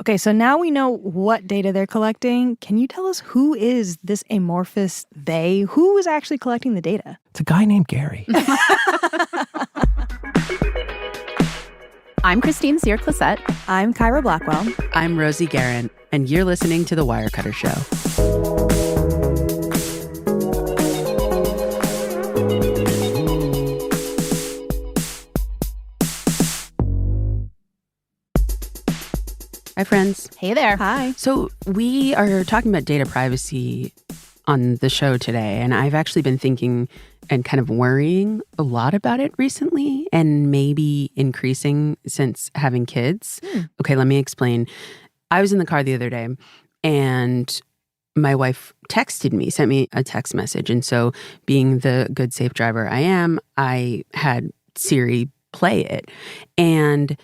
Okay, so now we know what data they're collecting. Can you tell us who is this amorphous they? Who is actually collecting the data? It's a guy named Gary. I'm Christine Sear-Clisette. I'm Kyra Blackwell. I'm Rosie Guerin, and you're listening to The Wirecutter Show. Hi, friends. Hey there. Hi. So we are talking about data privacy on the show today, and I've actually been thinking and kind of worrying a lot about it recently, and maybe increasing since having kids. Okay, let me explain. I was in the car the other day, and my wife texted me, sent me a text message. And so being the good, safe driver I am, I had Siri play it. And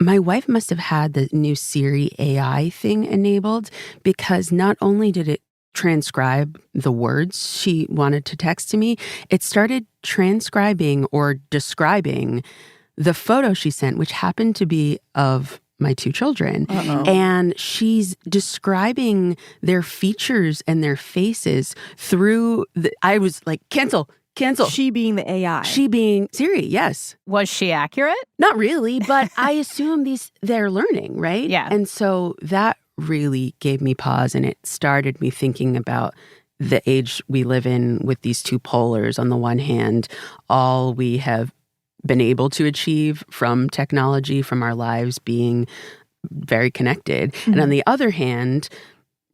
my wife must have had the new Siri AI thing enabled, because not only did it transcribe the words she wanted to text to me, it started transcribing or describing the photo she sent, which happened to be of my two children. Uh-oh. And she's describing their features and their faces through I was like, cancel. She being the AI. She being Siri, yes. Was she accurate? Not really, but I assume they're learning, right? Yeah. And so that really gave me pause, and it started me thinking about the age we live in with these two polars. On the one hand, all we have been able to achieve from technology, from our lives being very connected. Mm-hmm. And on the other hand,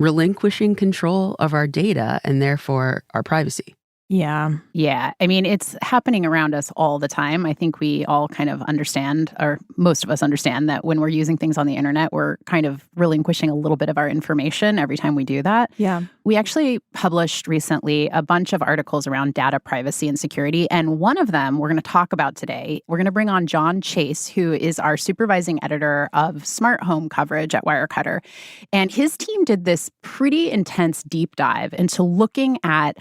relinquishing control of our data and therefore our privacy. Yeah. Yeah. I mean, it's happening around us all the time. I think we all kind of understand, or most of us understand, that when we're using things on the internet, we're kind of relinquishing a little bit of our information every time we do that. Yeah. We actually published recently a bunch of articles around data privacy and security. And one of them we're going to talk about today. We're going to bring on Jon Chase, who is our supervising editor of smart home coverage at Wirecutter. And his team did this pretty intense deep dive into looking at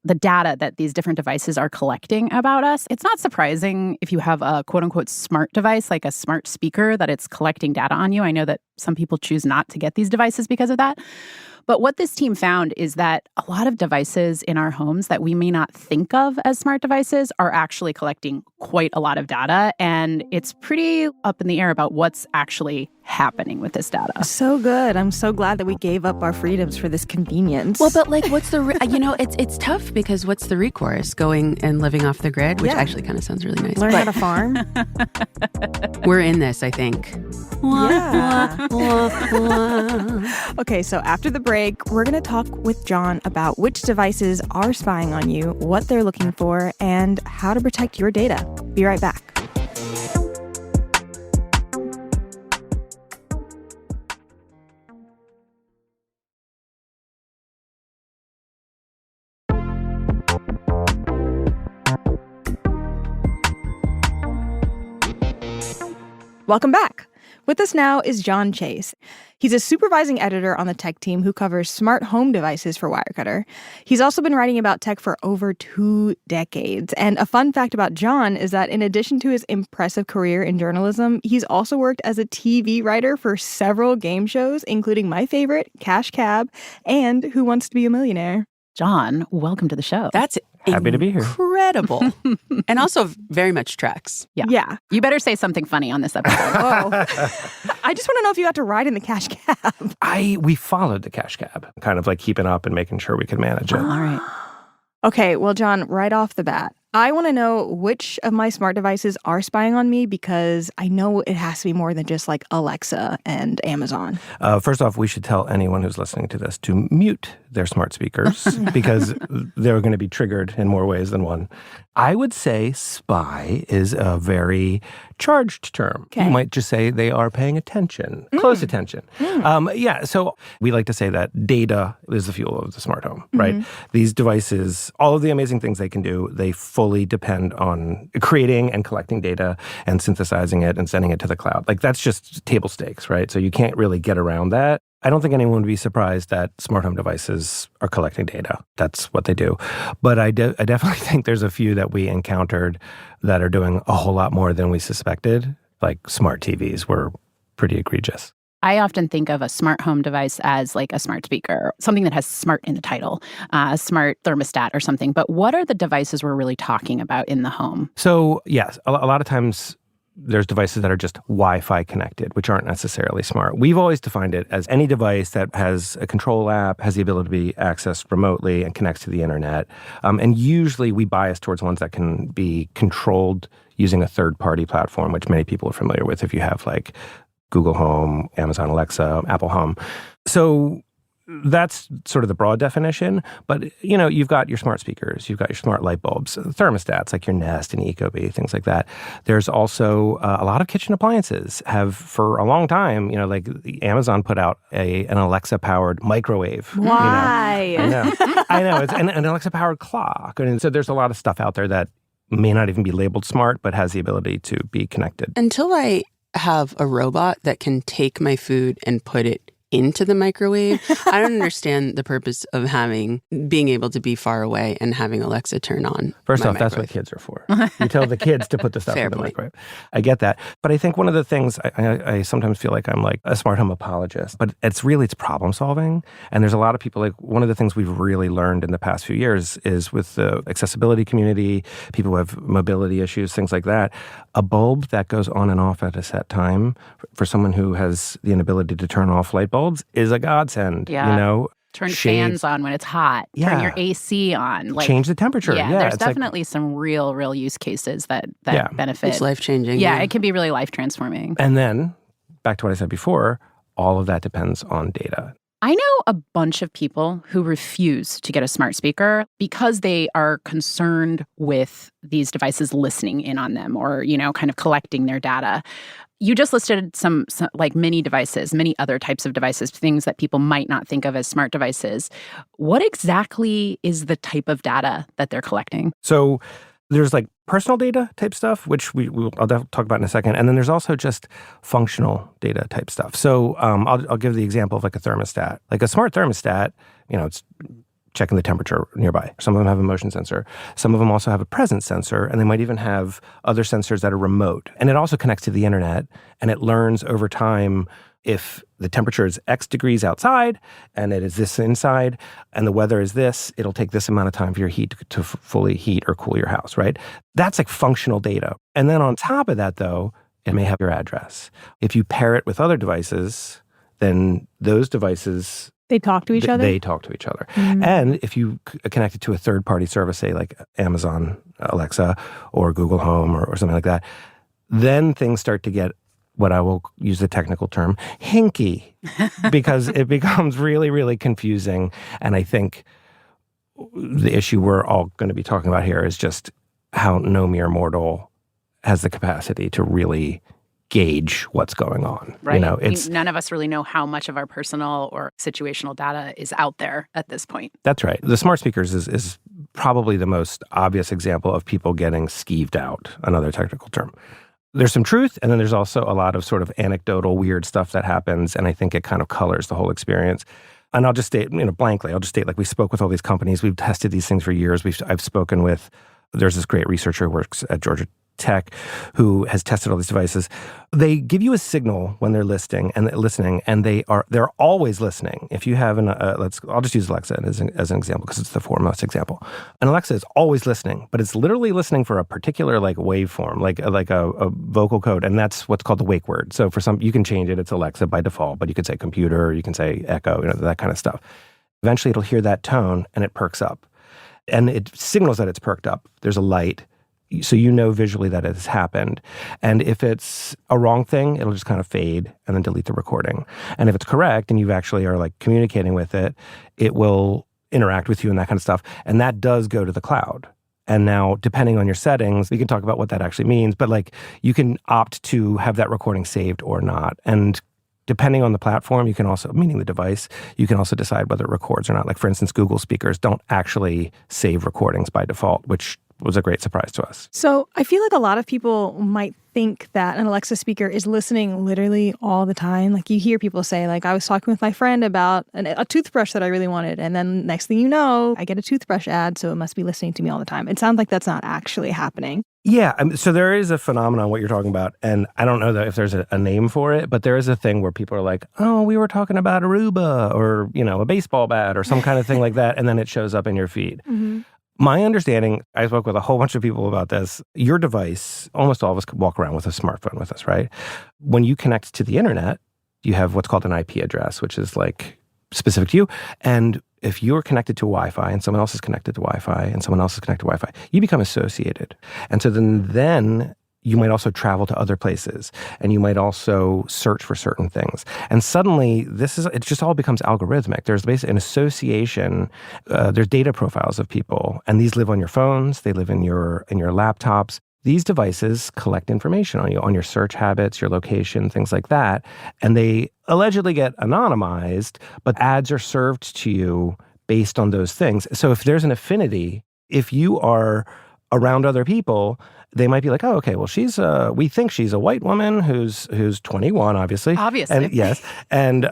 the data that these different devices are collecting about us. It's not surprising if you have a quote-unquote smart device, like a smart speaker, that it's collecting data on you. I know that some people choose not to get these devices because of that. But what this team found is that a lot of devices in our homes that we may not think of as smart devices are actually collecting quite a lot of data. And it's pretty up in the air about what's actually happening with this data. So good. I'm so glad that we gave up our freedoms for this convenience. Well, but like, what's the, it's tough, because what's the recourse? Going and living off the grid, which actually kind of sounds really nice. Learn how to farm. We're in this, I think. Yeah. Okay, so after the break, we're going to talk with Jon about which devices are spying on you, what they're looking for, and how to protect your data. Be right back. Welcome back. With us now is Jon Chase. He's a supervising editor on the tech team who covers smart home devices for Wirecutter. He's also been writing about tech for over 2 decades. And a fun fact about Jon is that in addition to his impressive career in journalism, he's also worked as a TV writer for several game shows, including my favorite, Cash Cab, and Who Wants to Be a Millionaire. Jon, welcome to the show. That's Happy to be here. Incredible. And also very much tracks. Yeah. You better say something funny on this episode. Oh. I just want to know if you got to ride in the Cash Cab. We followed the Cash Cab, kind of like keeping up and making sure we could manage it. All right. Okay, well, Jon, right off the bat, I want to know which of my smart devices are spying on me, because I know it has to be more than just like Alexa and Amazon. First off, we should tell anyone who's listening to this to mute their smart speakers because they're going to be triggered in more ways than one. I would say spy is a very charged term. Okay. You might just say they are paying attention, close attention. So we like to say that data is the fuel of the smart home, right? These devices, all of the amazing things they can do, they fully depend on creating and collecting data and synthesizing it and sending it to the cloud. Like, that's just table stakes, right? So you can't really get around that. I don't think anyone would be surprised that smart home devices are collecting data. That's what they do. But I definitely think there's a few that we encountered that are doing a whole lot more than we suspected. Like smart TVs were pretty egregious. I often think of a smart home device as like a smart speaker, something that has smart in the title, a smart thermostat or something. But what are the devices we're really talking about in the home? So, yes, a lot of times there's devices that are just Wi-Fi connected, which aren't necessarily smart. We've always defined it as any device that has a control app, has the ability to be accessed remotely and connects to the internet. And usually we bias towards ones that can be controlled using a third-party platform, which many people are familiar with if you have like Google Home, Amazon Alexa, Apple Home. So that's sort of the broad definition. But, you know, you've got your smart speakers, you've got your smart light bulbs, thermostats like your Nest and Ecobee, things like that. There's also a lot of kitchen appliances have for a long time, you know, like Amazon put out an Alexa-powered microwave. Why? You know? I know. It's an Alexa-powered clock. And so there's a lot of stuff out there that may not even be labeled smart, but has the ability to be connected. Until I have a robot that can take my food and put it into the microwave, I don't understand the purpose of being able to be far away and having Alexa turn on. First off, that's what kids are for. You tell the kids to put the stuff in the microwave. I get that. But I think one of the things, I sometimes feel like I'm like a smart home apologist, but it's problem solving. And there's a lot of people, like one of the things we've really learned in the past few years is with the accessibility community, people who have mobility issues, things like that, a bulb that goes on and off at a set time for someone who has the inability to turn off light bulbs is a godsend. Yeah. You know, Turn fans on when it's hot. Yeah. Turn your AC on. Like, change the temperature. Yeah, there's definitely some real use cases that benefit. It's life-changing. Yeah, it can be really life-transforming. And then, back to what I said before, all of that depends on data. I know a bunch of people who refuse to get a smart speaker because they are concerned with these devices listening in on them or, you know, kind of collecting their data. You just listed some like mini devices, many other types of devices, things that people might not think of as smart devices. What exactly is the type of data that they're collecting? So there's like personal data type stuff, which I'll talk about in a second. And then there's also just functional data type stuff. So I'll give the example of like a thermostat. Like a smart thermostat, you know, it's checking the temperature nearby. Some of them have a motion sensor. Some of them also have a presence sensor, and they might even have other sensors that are remote. And it also connects to the internet, and it learns over time if the temperature is X degrees outside and it is this inside and the weather is this, it'll take this amount of time for your heat to fully heat or cool your house, right? That's like functional data. And then on top of that, though, it may have your address. If you pair it with other devices, then those devices... They talk to each other? They talk to each other. Mm-hmm. And if you connect it to a third-party service, say like Amazon Alexa or Google Home or something like that, then things start to get, what I will use the technical term, hinky, because it becomes really, really confusing. And I think the issue we're all going to be talking about here is just how no mere mortal has the capacity to really gauge what's going on. Right. You know, none of us really know how much of our personal or situational data is out there at this point. That's right. The smart speakers is probably the most obvious example of people getting skeeved out, another technical term. There's some truth, and then there's also a lot of sort of anecdotal weird stuff that happens, and I think it kind of colors the whole experience. And I'll just state, blankly, like we spoke with all these companies. We've tested these things for years. I've spoken with, there's this great researcher who works at Georgia Tech who has tested all these devices. They give you a signal when they're listening, and they're always listening. If you have I'll just use Alexa as an example because it's the foremost example. An Alexa is always listening, but it's literally listening for a particular like waveform, like a vocal code, and that's what's called the wake word. So for some, you can change it. It's Alexa by default, but you could say computer, you can say echo, that kind of stuff. Eventually, it'll hear that tone and it perks up, and it signals that it's perked up. There's a light. So you know visually that it has happened. And if it's a wrong thing, it'll just kind of fade and then delete the recording. And if it's correct and you actually are like communicating with it, it will interact with you and that kind of stuff. And that does go to the cloud. And now, depending on your settings, we can talk about what that actually means. But like you can opt to have that recording saved or not. And depending on the platform, you can also, meaning the device, you can also decide whether it records or not. Like, for instance, Google speakers don't actually save recordings by default, which was a great surprise to us. So I feel like a lot of people might think that an Alexa speaker is listening literally all the time. Like you hear people say, like, I was talking with my friend about a toothbrush that I really wanted. And then next thing you know, I get a toothbrush ad. So it must be listening to me all the time. It sounds like that's not actually happening. Yeah. So there is a phenomenon, what you're talking about. And I don't know if there's a name for it, but there is a thing where people are like, oh, we were talking about Aruba or, a baseball bat or some kind of thing like that. And then it shows up in your feed. Mm-hmm. My understanding, I spoke with a whole bunch of people about this. Your device, almost all of us walk around with a smartphone with us, right? When you connect to the internet, you have what's called an IP address, which is like specific to you. And if you're connected to Wi-Fi and someone else is connected to Wi-Fi and someone else is connected to Wi-Fi, you become associated. And so then you might also travel to other places and you might also search for certain things. And suddenly it just all becomes algorithmic. There's basically an association. There's data profiles of people, and these live on your phones. They live in your laptops. These devices collect information on you, on your search habits, your location, things like that. And they allegedly get anonymized, but ads are served to you based on those things. So if there's an affinity, if you are around other people, they might be like, oh, okay, well, we think she's a white woman who's 21, obviously. Obviously. And, yes. And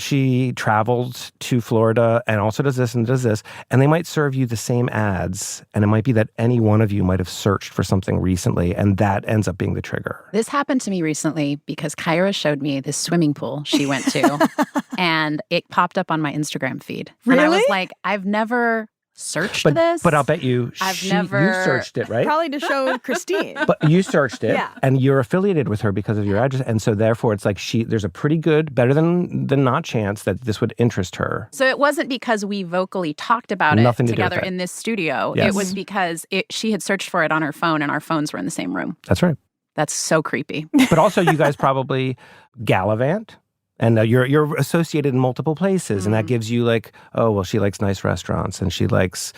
she traveled to Florida and also does this and does this. And they might serve you the same ads. And it might be that any one of you might have searched for something recently, and that ends up being the trigger. This happened to me recently because Kyra showed me this swimming pool she went to, and it popped up on my Instagram feed. Really? And I was like, I've never searched this. But I'll bet you I've you never searched it, right? Probably to show Christine. But you searched it, Yeah. and you're affiliated with her because of your address, and so therefore it's like there's a pretty good, better than not chance that this would interest her. So it wasn't because we vocally talked about it Nothing to do together with it. in this studio. Yes. It was because she had searched for it on her phone, and our phones were in the same room. That's right. That's so creepy. But also, you guys probably gallivant. And you're associated in multiple places, and that gives you like, oh, well, she likes nice restaurants, and she likes,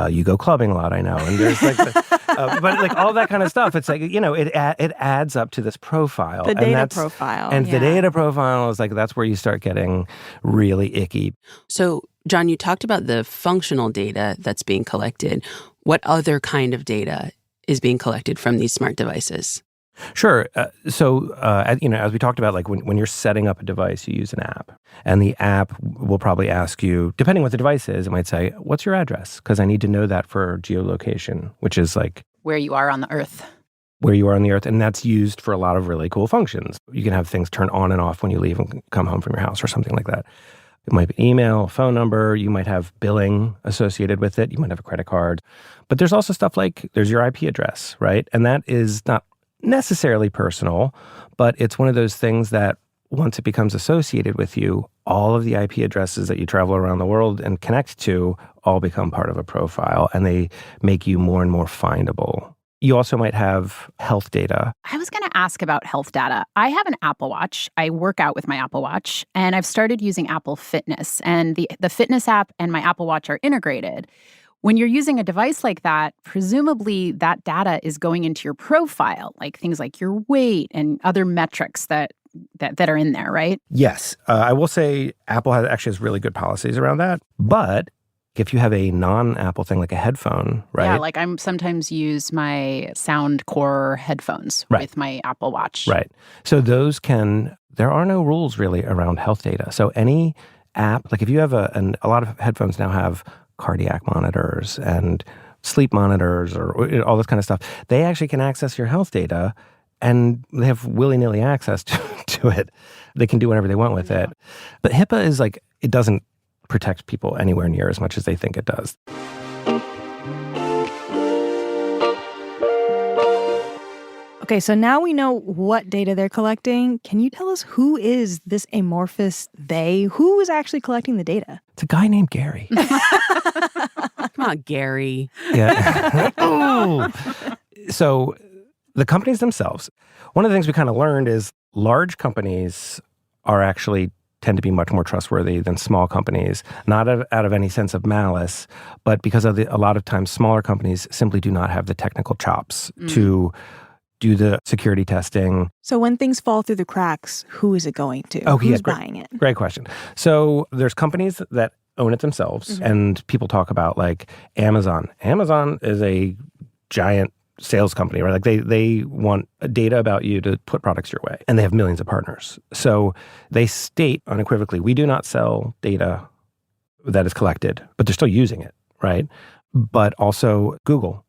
you go clubbing a lot, I know. And there's like, but like all that kind of stuff. It's like, it adds up to this profile. The data profile. And Yeah. the data profile is like, that's where you start getting really icky. So, Jon, you talked about the functional data that's being collected. What other kind of data is being collected from these smart devices? Sure. As we talked about, like when you're setting up a device, you use an app. And the app will probably ask you, depending what the device is, it might say, what's your address? Because I need to know that for geolocation, which is like Where you are on the earth. where you are on the earth. And that's used for a lot of really cool functions. You can have things turn on and off when you leave and come home from your house or something like that. It might be email, a phone number. You might have billing associated with it. You might have a credit card. But there's also stuff like there's your IP address, right? And that is not necessarily personal, but it's one of those things that once it becomes associated with you, all of the IP addresses that you travel around the world and connect to all become part of a profile, and they make you more and more findable. You also might have health data. I was going to ask about health data. I have an Apple Watch. I work out with my Apple Watch, and I've started using Apple Fitness. And the fitness app and my Apple Watch are integrated. When you're using a device like that, presumably that data is going into your profile, like things like your weight and other metrics that are in there, right? Yes. I will say Apple has really good policies around that. But if you have a non-Apple thing like a headphone, right? Yeah, like I'm sometimes use my Soundcore headphones with my Apple Watch. Right. So there are no rules really around health data. So any app, like if you have a lot of headphones now have cardiac monitors and sleep monitors or all this kind of stuff, they actually can access your health data, and they have willy-nilly access to it. They can do whatever they want with it. But HIPAA is like, it doesn't protect people anywhere near as much as they think it does. Okay, so now we know what data they're collecting. Can you tell us who is this amorphous they? Who is actually collecting the data? It's a guy named Gary. Come on, Gary. Yeah. Oh. So the companies themselves, one of the things we kind of learned is large companies tend to be much more trustworthy than small companies, not out of any sense of malice, but because of a lot of times smaller companies simply do not have the technical chops to do the security testing. So when things fall through the cracks, who is it going to? Oh, Who's yeah, buying it? Great question. So there's companies that own it themselves, and people talk about like Amazon. Amazon is a giant sales company, right? Like they want data about you to put products your way, and they have millions of partners. So they state unequivocally, we do not sell data that is collected, but they're still using it, right? But also Google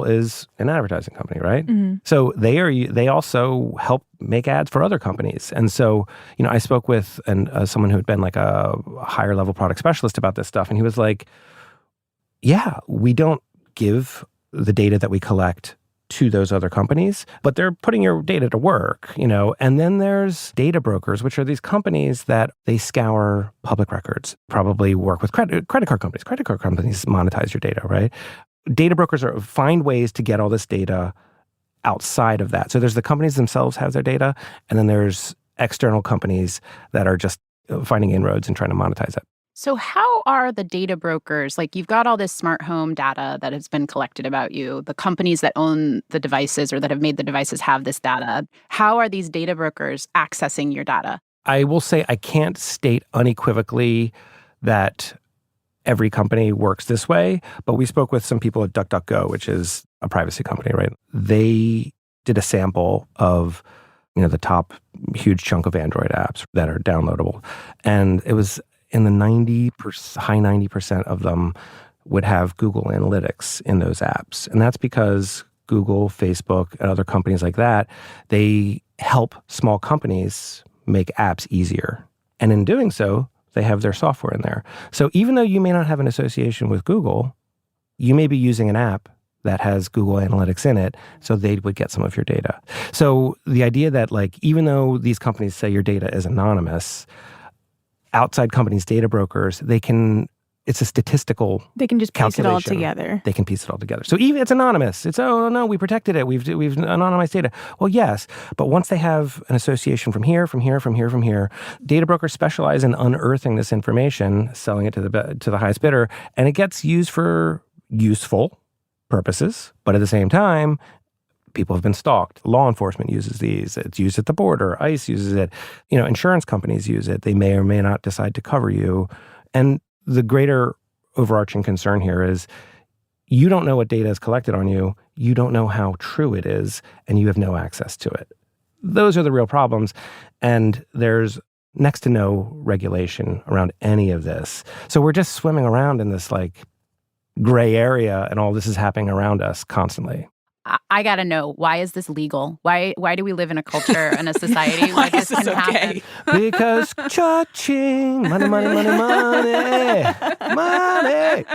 is an advertising company, right? Mm-hmm. So they also help make ads for other companies. And so, I spoke with someone who had been like a higher level product specialist about this stuff, and he was like, yeah, we don't give the data that we collect to those other companies, but they're putting your data to work, And then there's data brokers, which are these companies that they scour public records, probably work with credit card companies. Credit card companies monetize your data, right? Data brokers find ways to get all this data outside of that. So there's the companies themselves have their data, and then there's external companies that are just finding inroads and trying to monetize it. So how are the data brokers, like you've got all this smart home data that has been collected about you, the companies that own the devices or that have made the devices have this data. How are these data brokers accessing your data? I will say I can't state unequivocally that every company works this way, but we spoke with some people at DuckDuckGo, which is a privacy company, right? They did a sample of, the top huge chunk of Android apps that are downloadable. And it was in the high 90% of them would have Google Analytics in those apps. And that's because Google, Facebook, and other companies like that, they help small companies make apps easier. And in doing so, they have their software in there. So even though you may not have an association with Google, you may be using an app that has Google Analytics in it, so they would get some of your data. So the idea that even though these companies say your data is anonymous, outside companies, data brokers, it's a statistical They can just piece it all calculation. together. They can piece it all together. So even it's anonymous. It's, oh, no, we protected it. We've anonymized data. Well, yes, but once they have an association from here, data brokers specialize in unearthing this information, selling it to the highest bidder, and it gets used for useful purposes. But at the same time, people have been stalked. Law enforcement uses these. It's used at the border. ICE uses it. Insurance companies use it. They may or may not decide to cover you. And the greater overarching concern here is you don't know what data is collected on you. You don't know how true it is, and you have no access to it. Those are the real problems. And there's next to no regulation around any of this. So we're just swimming around in this gray area, and all this is happening around us constantly. I got to know, why is this legal? Why do we live in a culture and a society where this can happen? Because cha-ching, money, money, money, money, money.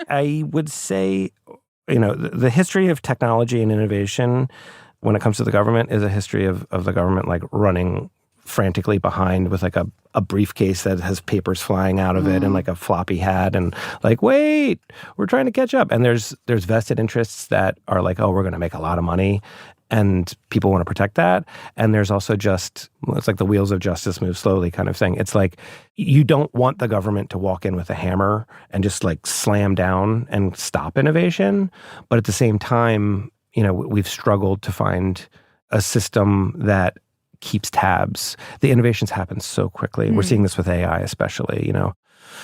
I would say, the history of technology and innovation when it comes to the government is a history of the government running frantically behind with a briefcase that has papers flying out of it and a floppy hat and wait, we're trying to catch up. And there's vested interests that are oh, we're going to make a lot of money, and people want to protect that. And there's also it's the wheels of justice move slowly kind of thing. It's you don't want the government to walk in with a hammer and just slam down and stop innovation. But at the same time, we've struggled to find a system that keeps tabs. The innovations happen so quickly. We're seeing this with AI especially,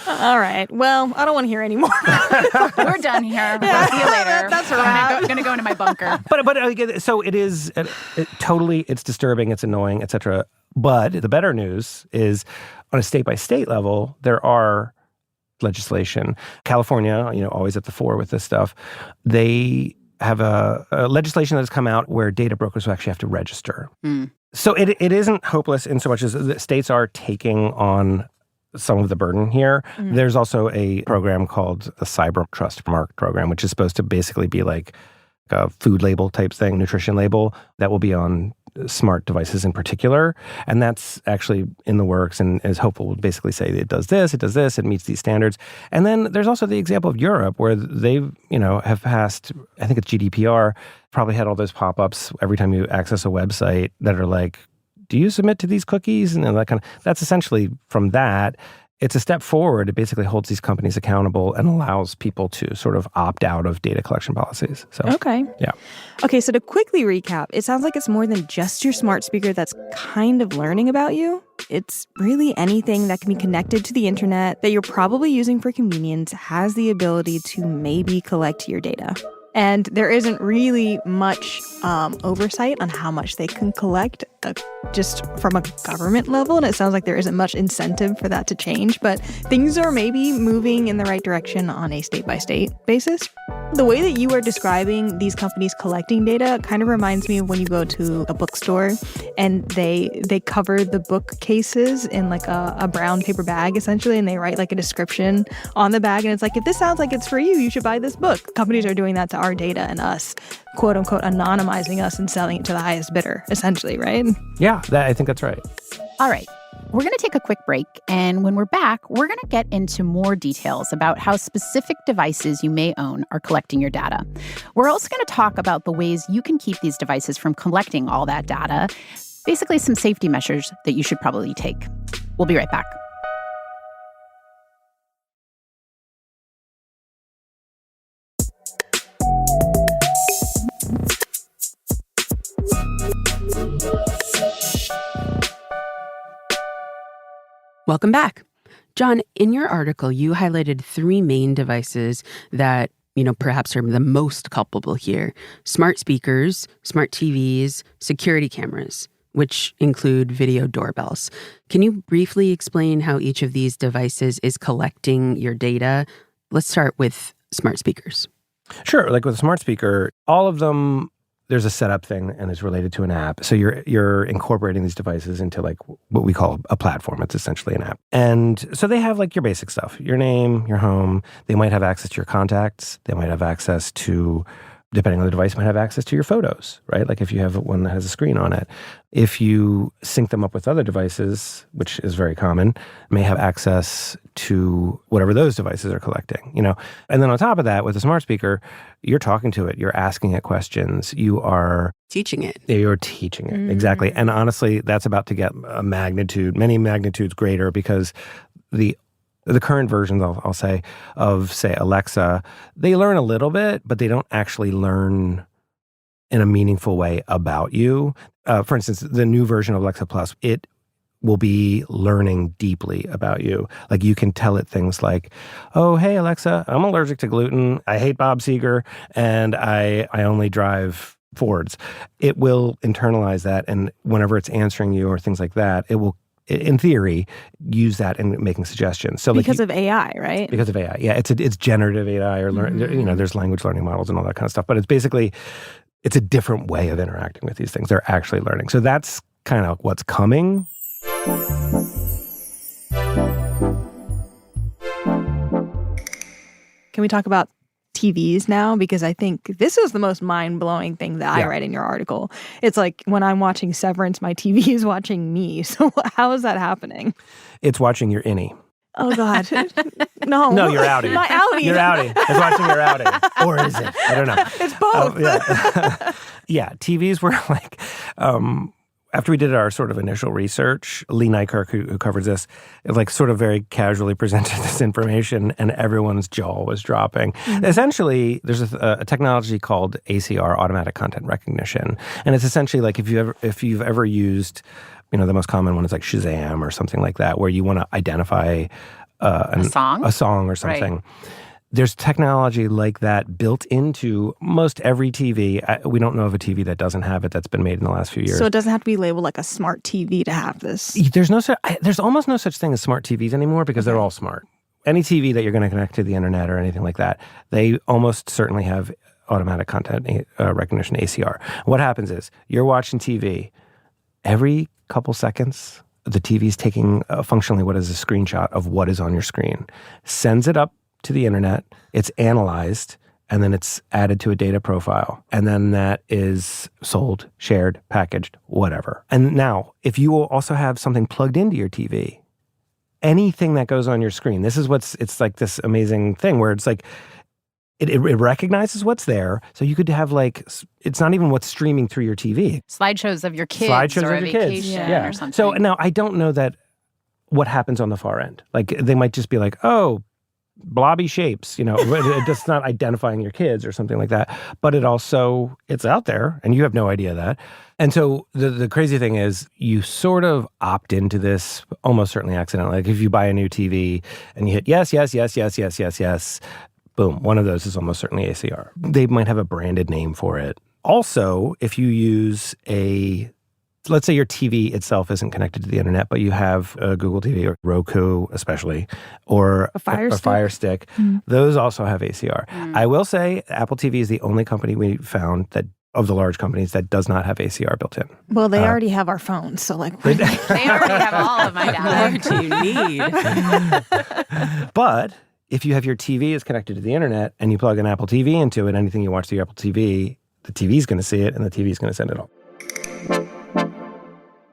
All right. Well, I don't want to hear anymore. We're done here. We'll see you later. That's a wrap. I'm going to go into my bunker. But so it is totally, it's disturbing, it's annoying, etc. But the better news is on a state-by-state level, there are legislation. California, always at the fore with this stuff. They have a legislation that has come out where data brokers will actually have to register. So it isn't hopeless in so much as the states are taking on some of the burden here. There's also a program called the Cyber Trust Mark program, which is supposed to basically be a food label type thing, nutrition label, that will be on smart devices in particular. And that's actually in the works and is hopeful will basically say it does this, it meets these standards. And then there's also the example of Europe where they've, have passed, I think it's GDPR, probably had all those pop-ups every time you access a website that are do you submit to these cookies? And that's essentially from that. It's a step forward. It basically holds these companies accountable and allows people to sort of opt out of data collection policies. So, okay. Yeah. Okay, so to quickly recap, it sounds like it's more than just your smart speaker that's kind of learning about you. It's really anything that can be connected to the internet that you're probably using for convenience has the ability to maybe collect your data. And there isn't really much oversight on how much they can collect just from a government level. And it sounds like there isn't much incentive for that to change. But things are maybe moving in the right direction on a state-by-state basis. The way that you are describing these companies collecting data kind of reminds me of when you go to a bookstore and they cover the bookcases in like a brown paper bag, essentially, and they write like a description on the bag. And it's like, if this sounds like it's for you, you should buy this book. Companies are doing that to our data and us, quote unquote, anonymizing us and selling it to the highest bidder, essentially, right? Yeah, I think that's right. All right. We're going to take a quick break, and when we're back, we're going to get into more details about how specific devices you may own are collecting your data. We're also going to talk about the ways you can keep these devices from collecting all that data, basically some safety measures that you should probably take. We'll be right back. Welcome back. Jon, in your article, you highlighted 3 main devices that, perhaps are the most culpable here: smart speakers, smart TVs, security cameras, which include video doorbells. Can you briefly explain how each of these devices is collecting your data? Let's start with smart speakers. Sure. Like with a smart speaker, all of them, there's a setup thing and it's related to an app. So you're incorporating these devices into like what we call a platform. It's essentially an app. And so they have like your basic stuff, your name, your home. They might have access to your contacts. They might have access to, depending on the device, might have access to your photos, right? Like if you have one that has a screen on it. If you sync them up with other devices, which is very common, may have access to whatever those devices are collecting, And then on top of that, with a smart speaker, you're talking to it, you're asking it questions, you are teaching it. You're teaching it, exactly. And honestly, that's about to get many magnitudes greater, because the current versions, I'll say, of, say, Alexa, they learn a little bit, but they don't actually learn in a meaningful way about you. For instance, the new version of Alexa Plus, it will be learning deeply about you. Like you can tell it things like, oh, hey, Alexa, I'm allergic to gluten. I hate Bob Seger, and I only drive Fords. It will internalize that, and whenever it's answering you or things like that, it will, in theory, use that in making suggestions. So because of AI, right? Because of AI. Yeah, it's generative AI or there's language learning models and all that kind of stuff. But it's basically, it's a different way of interacting with these things. They're actually learning. So that's kind of what's coming. Can we talk about TVs now? Because I think this is the most mind-blowing thing that I read in your article. It's like when I'm watching Severance, my TV is watching me. So how is that happening? It's watching your innie. Oh, God. No. No, your outie. My outie. Your outie. It's watching your outie. Or is it? I don't know. It's both. Yeah, TVs were like... after we did our sort of initial research, Lee Nykirk, who covers this, like sort of very casually presented this information, and everyone's jaw was dropping. Essentially, there's a technology called ACR, automatic content recognition, and it's essentially like if you've ever used, the most common one is like Shazam or something like that, where you want to identify a song or something. Right. There's technology like that built into most every TV. We don't know of a TV that doesn't have it that's been made in the last few years. So it doesn't have to be labeled like a smart TV to have this? There's almost no such thing as smart TVs anymore, because they're all smart. Any TV that you're going to connect to the internet or anything like that, they almost certainly have automatic content recognition, ACR. What happens is you're watching TV. Every couple seconds, the TV's taking functionally what is a screenshot of what is on your screen, sends it up to the internet, it's analyzed, and then it's added to a data profile. And then that is sold, shared, packaged, whatever. And now, if you will also have something plugged into your TV, anything that goes on your screen, it's like this amazing thing where it's like, it recognizes what's there. So you could have like, it's not even what's streaming through your TV. Slideshows of your kids or a vacation or something. So now I don't know that what happens on the far end. Like they might just be like, oh, blobby shapes, it's not identifying your kids or something like that, but it's out there and you have no idea that. And so the crazy thing is you sort of opt into this almost certainly accidentally. Like if you buy a new TV and you hit yes, boom, one of those is almost certainly ACR. They might have a branded name for it. Also, if you use let's say your TV itself isn't connected to the internet, but you have a Google TV or Roku especially, or A Fire Stick. Those also have ACR. I will say Apple TV is the only company we found that of the large companies that does not have ACR built in. Well, they already have our phones, so like... They already have all of my data. What do you need? But if you have your TV is connected to the internet and you plug an Apple TV into it, anything you watch through your Apple TV, the TV is going to see it and the TV is going to send it all.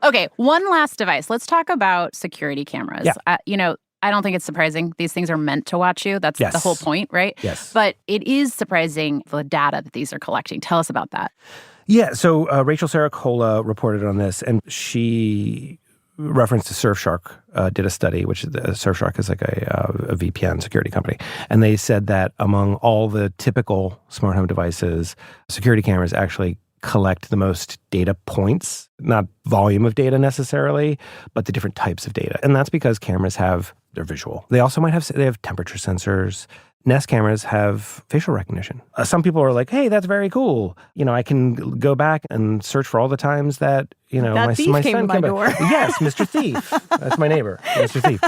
Okay, one last device. Let's talk about security cameras. Yeah. I don't think it's surprising. These things are meant to watch you. That's the whole point, right? Yes. But it is surprising the data that these are collecting. Tell us about that. Yeah, so Rachel Saracola reported on this, and she referenced to Surfshark, did a study, which Surfshark is like a VPN security company. And they said that among all the typical smart home devices, security cameras actually collect the most data points, not volume of data necessarily, but the different types of data. And that's because cameras they're visual. They also they have temperature sensors. Nest cameras have facial recognition. Some people are like, hey, that's very cool. I can go back and search for all the times that, that thief came to my door. Yes, Mr. Thief. That's my neighbor, Mr. Thief.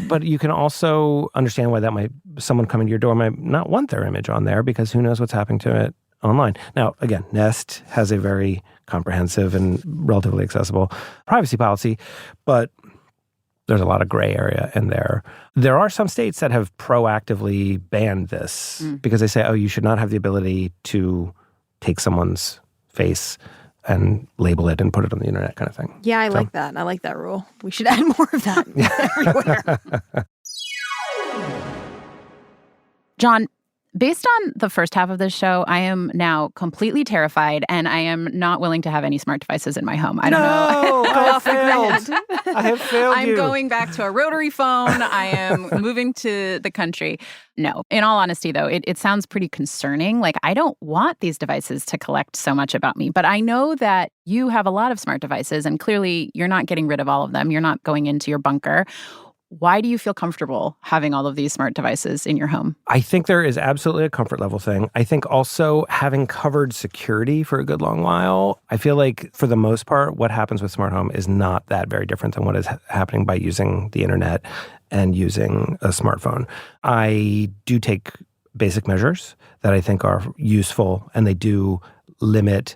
But you can also understand why someone coming to your door might not want their image on there because who knows what's happening to it online. Now, again, Nest has a very comprehensive and relatively accessible privacy policy, but there's a lot of gray area in there. There are some states that have proactively banned this because they say, oh, you should not have the ability to take someone's face and label it and put it on the internet kind of thing. Yeah, I like that. I like that rule. We should add more of that everywhere. Jon, based on the first half of this show, I am now completely terrified, and I am not willing to have any smart devices in my home. I don't know. I have failed. I have failed I'm you. going back to a rotary phone. I am moving to the country. No. In all honesty, though, it sounds pretty concerning. Like, I don't want these devices to collect so much about me. But I know that you have a lot of smart devices, and clearly you're not getting rid of all of them. You're not going into your bunker. Why do you feel comfortable having all of these smart devices in your home? I think there is absolutely a comfort level thing. I think also having covered security for a good long while, I feel like for the most part, what happens with smart home is not that very different than what is happening by using the internet and using a smartphone. I do take basic measures that I think are useful, and they do limit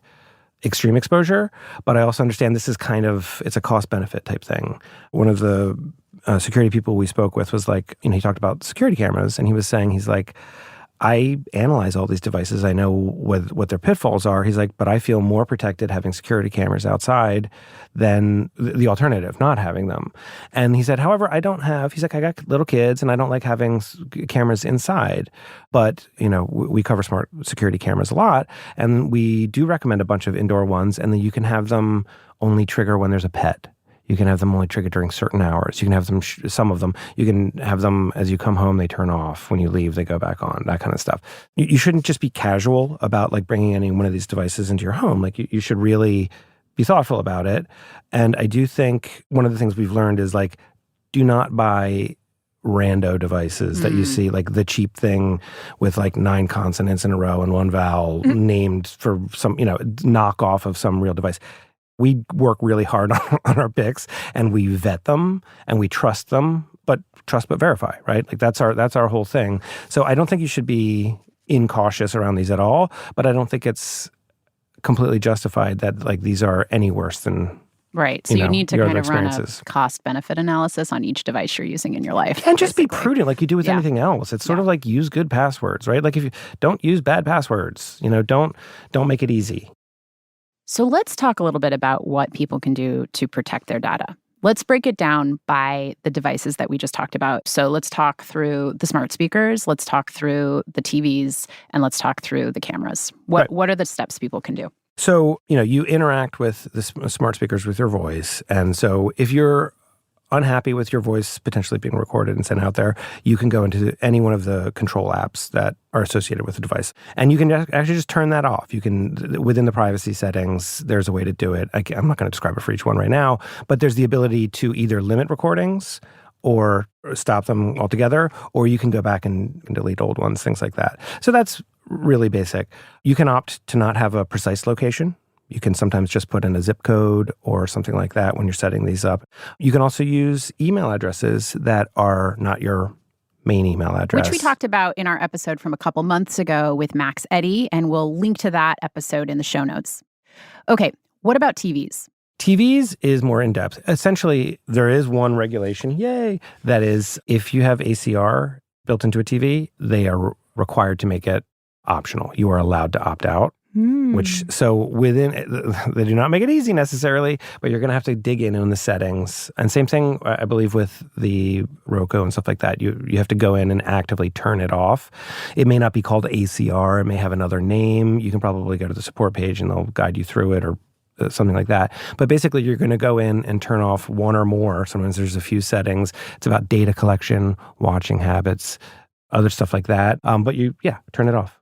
extreme exposure, but I also understand this is it's a cost-benefit type thing. One of the security people we spoke with was like, he talked about security cameras, and he was saying, he's like, I analyze all these devices. I know what their pitfalls are. He's like, but I feel more protected having security cameras outside than the alternative, not having them. And he said, however, he's like, I got little kids and I don't like having cameras inside. But, we cover smart security cameras a lot. And we do recommend a bunch of indoor ones. And then you can have them only trigger when there's a pet. You can have them only trigger during certain hours. You can have them, some of them, you can have them as you come home, they turn off. When you leave, they go back on, that kind of stuff. You shouldn't just be casual about like bringing any one of these devices into your home. Like you should really be thoughtful about it. And I do think one of the things we've learned is like, do not buy rando devices that you see, like the cheap thing with like 9 consonants in a row and 1 vowel named for some, knockoff of some real device. We work really hard on our picks, and we vet them and we trust them, but trust but verify, right? Like that's our whole thing. So I don't think you should be incautious around these at all, but I don't think it's completely justified that like these are any worse than right. So you need to kind of run a experiences. Cost-benefit analysis on each device you're using in your life. And just be prudent like you do with anything else. It's sort of like use good passwords, right? Like if you don't use bad passwords, don't make it easy. So let's talk a little bit about what people can do to protect their data. Let's break it down by the devices that we just talked about. So let's talk through the smart speakers, let's talk through the TVs, and let's talk through the cameras. What are the steps people can do? So, you interact with the smart speakers with your voice. And so if you're unhappy with your voice potentially being recorded and sent out there, you can go into any one of the control apps that are associated with the device. And you can actually just turn that off. You can, within the privacy settings, there's a way to do it. I'm not going to describe it for each one right now, but there's the ability to either limit recordings or stop them altogether, or you can go back and delete old ones, things like that. So that's really basic. You can opt to not have a precise location. You can sometimes just put in a zip code or something like that when you're setting these up. You can also use email addresses that are not your main email address. Which we talked about in our episode from a couple months ago with Max Eddy, and we'll link to that episode in the show notes. Okay, what about TVs? TVs is more in-depth. Essentially, there is one regulation, yay, that is if you have ACR built into a TV, they are required to make it optional. You are allowed to opt out, which, so within, they do not make it easy necessarily, but you're going to have to dig in the settings. And same thing, I believe, with the Roku and stuff like that. You have to go in and actively turn it off. It may not be called ACR. It may have another name. You can probably go to the support page and they'll guide you through it or something like that. But basically, you're going to go in and turn off one or more. Sometimes there's a few settings. It's about data collection, watching habits, other stuff like that. But turn it off.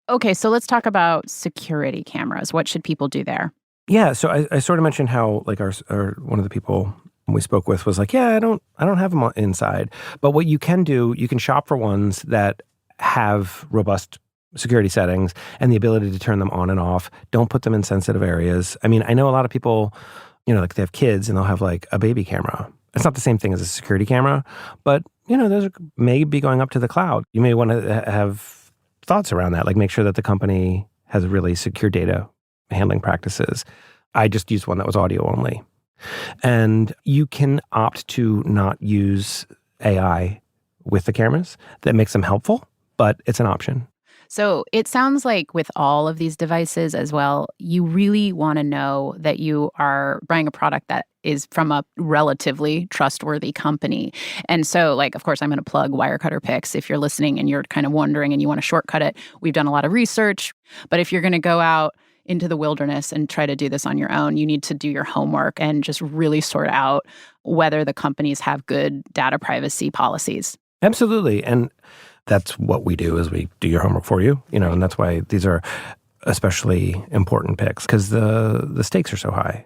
Okay, so let's talk about security cameras. What should people do there? Yeah, so I sort of mentioned how like our one of the people we spoke with was like, yeah, I don't have them inside. But what you can do, you can shop for ones that have robust security settings and the ability to turn them on and off. Don't put them in sensitive areas. I mean, I know a lot of people, like they have kids and they'll have like a baby camera. It's not the same thing as a security camera, but those may be going up to the cloud. You may want to have thoughts around that, like make sure that the company has really secure data handling practices. I just used one that was audio only. And you can opt to not use AI with the cameras. That makes them helpful, but it's an option. So it sounds like with all of these devices as well, you really want to know that you are buying a product that is from a relatively trustworthy company. And so, like, of course, I'm going to plug Wirecutter picks. If you're listening and you're kind of wondering and you want to shortcut it, we've done a lot of research. But if you're going to go out into the wilderness and try to do this on your own, you need to do your homework and just really sort out whether the companies have good data privacy policies. Absolutely. And that's what we do, is we do your homework for you, and that's why these are especially important picks, because the stakes are so high.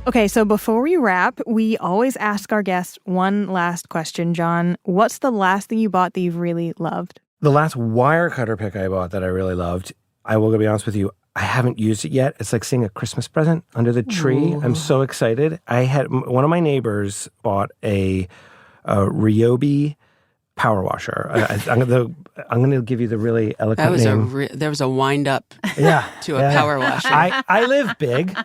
Okay, so before we wrap, we always ask our guests one last question. John, what's the last thing you bought that you've really loved? The last Wirecutter pick I bought that I really loved, I will be honest with you, I haven't used it yet. It's like seeing a Christmas present under the tree. Ooh. I'm so excited. I had one of my neighbors bought a Ryobi power washer. I'm going to give you the really eloquent name. There was a wind up to a power washer. I live big.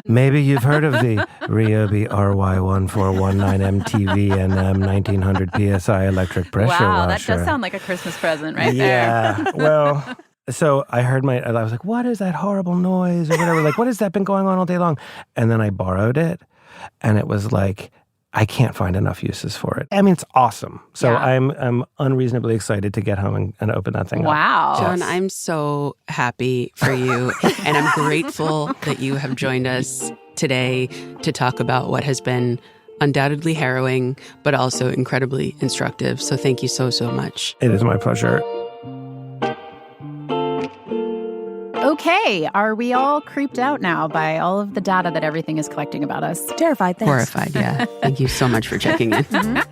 Maybe you've heard of the Ryobi RY1419 MTV 1900 PSI electric pressure washer. Wow, that does sound like a Christmas present right there. Yeah, well... So I heard I was like, what is that horrible noise or whatever? Like, what has that been going on all day long? And then I borrowed it and it was like, I can't find enough uses for it. I mean, it's awesome. So yeah. I'm unreasonably excited to get home and open that thing up. Wow. John, I'm so happy for you. And I'm grateful that you have joined us today to talk about what has been undoubtedly harrowing, but also incredibly instructive. So thank you so, so much. It is my pleasure. Okay, are we all creeped out now by all of the data that everything is collecting about us? Terrified, thanks. Horrified, yeah. Thank you so much for checking in.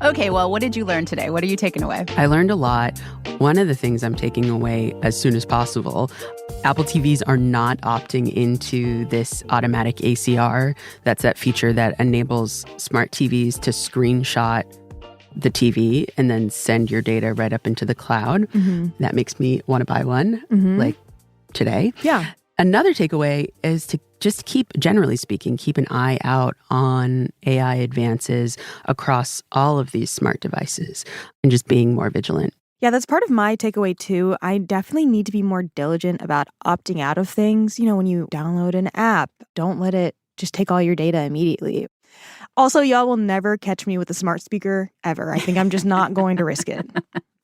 Okay, well, what did you learn today? What are you taking away? I learned a lot. One of the things I'm taking away as soon as possible, Apple TVs are not opting into this automatic ACR. That's that feature that enables smart TVs to screenshot the TV and then send your data right up into the cloud. Mm-hmm. That makes me want to buy one, like today. Yeah. Another takeaway is to just generally speaking, keep an eye out on AI advances across all of these smart devices and just being more vigilant. Yeah, that's part of my takeaway too. I definitely need to be more diligent about opting out of things. When you download an app, don't let it just take all your data immediately. Also, y'all will never catch me with a smart speaker ever. I think I'm just not going to risk it.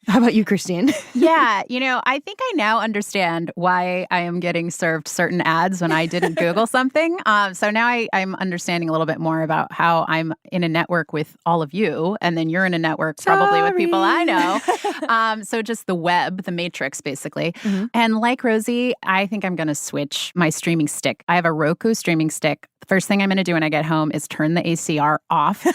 How about you, Christine? Yeah, I think I now understand why I am getting served certain ads when I didn't Google something. So now I'm understanding a little bit more about how I'm in a network with all of you, and then you're in a network probably with people I know. So just the web, the matrix, basically. Mm-hmm. And like Rosie, I think I'm going to switch my streaming stick. I have a Roku streaming stick. The first thing I'm going to do when I get home is turn the ACR off.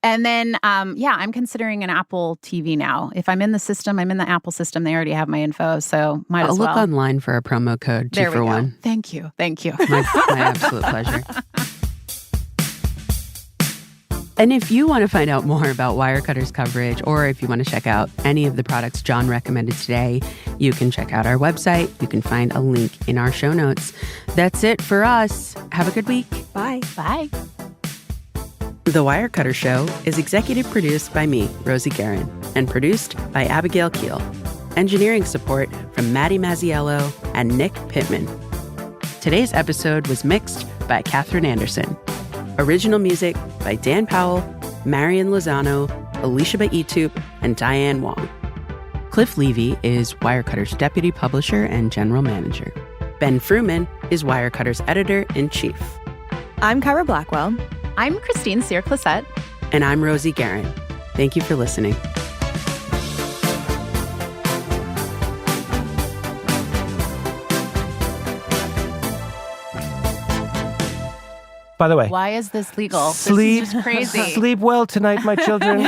And then, I'm considering an Apple TV now. If I'm in the system, I'm in the Apple system. They already have my info, so might I'll as well. look online for a promo code, 2 for 1. Thank you. My absolute pleasure. And if you want to find out more about Wirecutter's coverage, or if you want to check out any of the products Jon recommended today, you can check out our website. You can find a link in our show notes. That's it for us. Have a good week. Bye. Bye. The Wirecutter Show is executive produced by me, Rosie Guerin, and produced by Abigail Keel. Engineering support from Maddie Mazziello and Nick Pittman. Today's episode was mixed by Katherine Anderson. Original music by Dan Powell, Marian Lozano, Alicia Baitup, and Diane Wong. Cliff Levy is Wirecutter's deputy publisher and general manager. Ben Fruman is Wirecutter's editor-in-chief. I'm Kyra Blackwell. I'm Christine Cyr-Clisette. And I'm Rosie Guerin. Thank you for listening. By the way, Why is this legal? sleep, This is just crazy. sleep well tonight, my children.